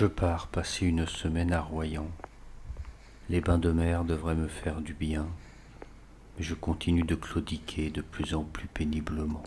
Je pars passer une semaine à Royan. Les bains de mer devraient me faire du bien, mais je continue de claudiquer de plus en plus péniblement.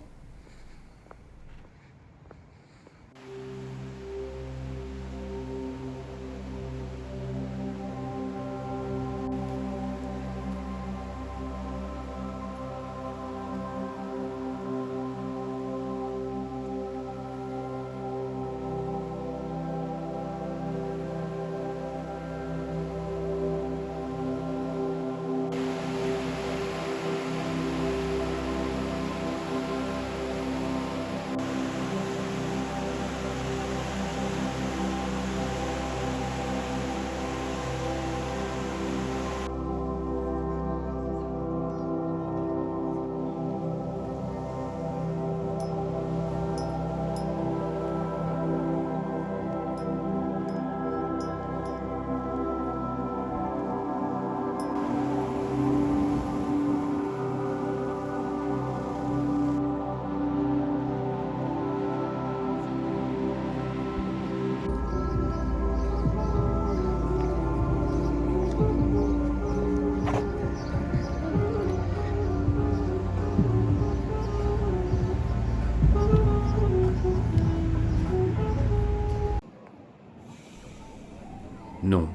Non,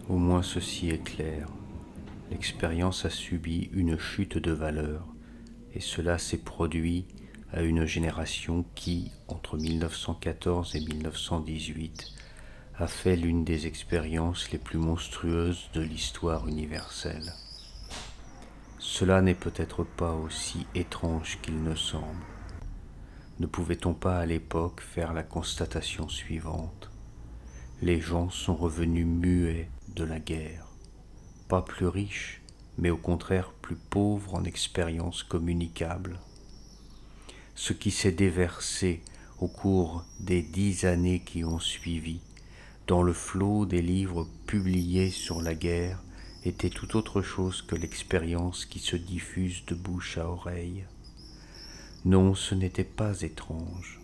au moins ceci est clair. L'expérience a subi une chute de valeur, et cela s'est produit à une génération qui, entre 1914 et 1918, a fait l'une des expériences les plus monstrueuses de l'histoire universelle. Cela n'est peut-être pas aussi étrange qu'il ne semble. Ne pouvait-on pas à l'époque faire la constatation suivante ? Les gens sont revenus muets de la guerre, pas plus riches, mais au contraire plus pauvres en expériences communicables. Ce qui s'est déversé au cours des 10 années qui ont suivi, dans le flot des livres publiés sur la guerre, était tout autre chose que l'expérience qui se diffuse de bouche à oreille. Non, ce n'était pas étrange,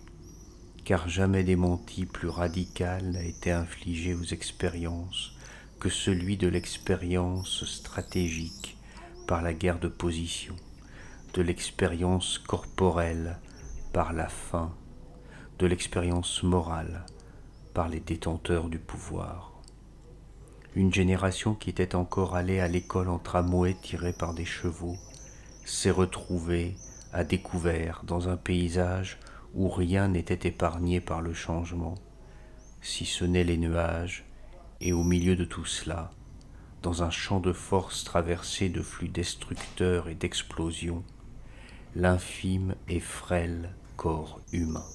car jamais démenti plus radical n'a été infligé aux expériences que celui de l'expérience stratégique par la guerre de position, de l'expérience corporelle par la faim, de l'expérience morale par les détenteurs du pouvoir. Une génération qui était encore allée à l'école en tramway tiré par des chevaux s'est retrouvée à découvert dans un paysage où rien n'était épargné par le changement, si ce n'est les nuages, et au milieu de tout cela, dans un champ de force traversé de flux destructeurs et d'explosions, l'infime et frêle corps humain.